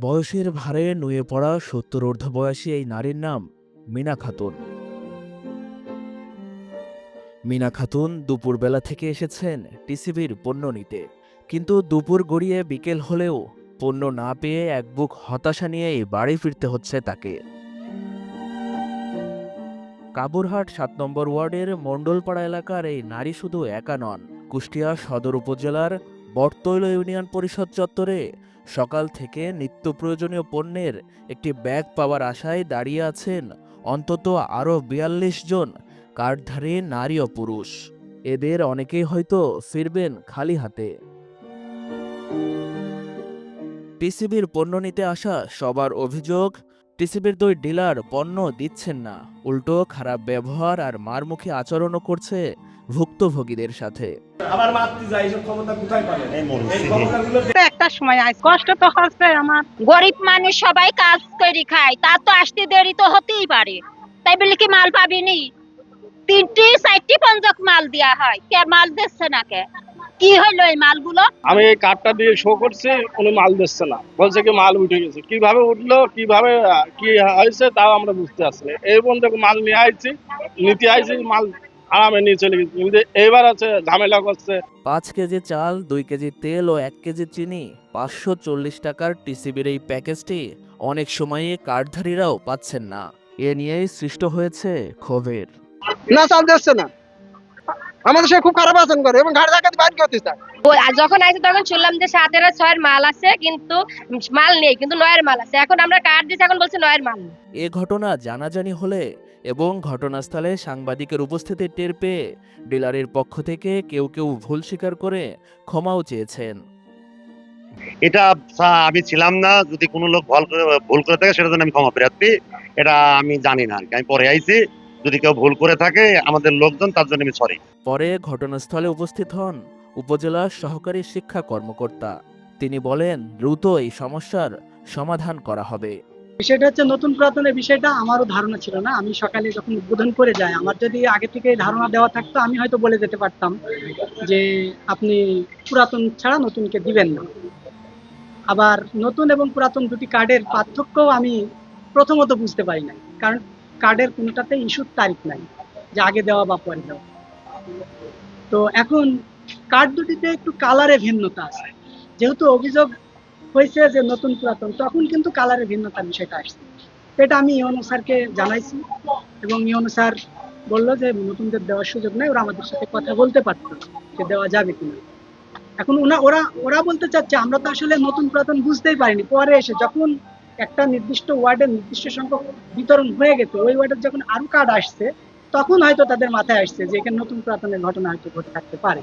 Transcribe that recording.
বয়সের ভারে নুয়ে পড়া ৭০ ঊর্ধ্ব বয়সী এই নারীর নাম মিনা খাতুন। মিনা খাতুন দুপুরবেলা থেকে এসেছেন টিসিবির পণ্য নিতে, কিন্তু দুপুর গড়িয়ে বিকেল হলেও পণ্য না পেয়ে এক বুক হতাশা নিয়েই বাড়ি ফিরতে হচ্ছে তাকে। কাবুরহাট ৭ নম্বর ওয়ার্ডের মণ্ডলপাড়া এলাকার এই নারী শুধু একা নন। কুষ্টিয়া সদর উপজেলার বটতৈল ইউনিয়ন পরিষদ চত্বরে সকাল থেকে নিত্য প্রয়োজনীয় পণ্যের একটি ব্যাগ পাওয়ার আশায় দাঁড়িয়ে আছেন অন্তত আরও ৪২ জন কার্ডধারী নারী ও পুরুষ। এদের অনেকেই হয়তো ফিরবেন খালি হাতে। টিসিবির পণ্য নিতে আসা সবার অভিযোগ, টিসিবির ২ ডিলার পণ্য দিচ্ছেন না, উল্টো খারাপ ব্যবহার আর মারমুখী আচরণও করছে ভুক্তভোগীদের সাথে। আমার মাতৃ যায় এসব ক্ষমতা কোথায় পাবেন? এই ক্ষমতাগুলো একটা সময় আজ কষ্ট তো হচ্ছে আমার। গরিব মানুষ সবাই কাজ করে খায়, তার তো আসতে দেরি তো হতেই পারে। তাই বলে কি মাল পাবিনি? ৩টি ৪টি পঞ্জক মাল দেওয়া হয়, কে মাল দিচ্ছে না? কে কি হইলো এই মালগুলো? আমি এই কার্ডটা দিয়ে শো করছি, উনি মাল দিচ্ছে না, বলছে কি মাল উঠে গেছে। কিভাবে উঠলো, কিভাবে কি হয়েছে তাও আমরা বুঝতে পারছি না। এই পর্যন্ত মাল নিয়ে আইছি, নিতে আইছি, মাল আরামে নিয়ে চলে গেছি, কিন্তু এইবার আছে ঝামেলা করছে। ৫ কেজি চাল, ২ কেজি তেল ও ১ কেজি চিনি, ৫৪০ টাকার টিসিবির এই প্যাকেজটি অনেক সময়ে কার্ডধারীরাও পাচ্ছেন না। এ নিয়েই সৃষ্ট হয়েছে ক্ষোভের। না, চাল দিচ্ছে না, আমাদের সে খুব খারাপ আচরণ করে এবং ঘাট ধাক্কা দিয়ে বাইর করতে চায়। যখন আইছে তখন শুনলাম যে ৭ আর ৬ মাল আছে, কিন্তু মাল নেই, কিন্তু ৯ মাল আছে। এখন আমরা কার্ড দিচ্ছি, এখন বলছে ৯ মাল নেই। এ ঘটনা জানাজানি হলে এবং ঘটনাস্থলে সাংবাদিকের উপস্থিতি টের পেয়ে ডিলারের পক্ষ থেকে কেউ কেউ ভুল স্বীকার করে ক্ষমাও চেয়েছেন। এটা আমি ছিলাম না, যদি কোনো লোক ভুল করে থাকে সেটার জন্য আমি ক্ষমা প্রার্থী। এটা আমি জানি না, আমি পরে আইছি, যদি কেউ ভুল করে থাকে আমাদের লোকজন, তার জন্য আমি সরি। পরে ঘটনাস্থলে উপস্থিত হন উপজেলা সহকারী শিক্ষা কর্মকর্তা। তিনি বলেন, দ্রুত এই সমস্যার সমাধান করা হবে। বিষয়টা হচ্ছে নতুন পুরাতনের বিষয়টা আমারও ধারণা ছিল না। আমি সকালে যখন উদ্বোধন করে যাই, আমার যদি আগে থেকে ধারণা দেওয়া থাকতো আমি হয়তো বলে যেতে পারতাম যে আপনি পুরাতন ছাড়া নতুনকে দিবেন না। আবার নতুন এবং পুরাতন দুটি কার্ডের পার্থক্যও আমি প্রথমত বুঝতে পারি নাই, কারণ কার্ডের কোনোটাতে ইস্যুর তারিখ নাই যে আগে দেওয়া বা পরে দেওয়া। তো এখন কার্ড দুটিতে একটু কালারে ভিন্নতা আছে। যেহেতু অভিযোগ হয়েছে যে নতুন পুরাতন, তখন কিন্তু কালারের ভিন্নতার বিষয়টা আসছে। এটা আমি ইউনো স্যারকে জানাইছি এবং ইউনো স্যার বললো যে নতুনদের দেওয়ার সুযোগ নেই, ওরা আমাদের সাথে কথা বলতে পারতো যে দেওয়া যাবে কিনা। এখন ওরা বলতে চাচ্ছে আমরা তো আসলে নতুন পুরাতন বুঝতেই পারিনি, পরে এসে যখন একটা নির্দিষ্ট ওয়ার্ডের নির্দিষ্ট সংখ্যক বিতরণ হয়ে গেছে, ওই ওয়ার্ডের যখন আরো কার্ড আসছে, তখন হয়তো তাদের মাথায় আসছে যে এখানে নতুন পুরাতনের ঘটনা হয়তো ঘটে থাকতে পারে।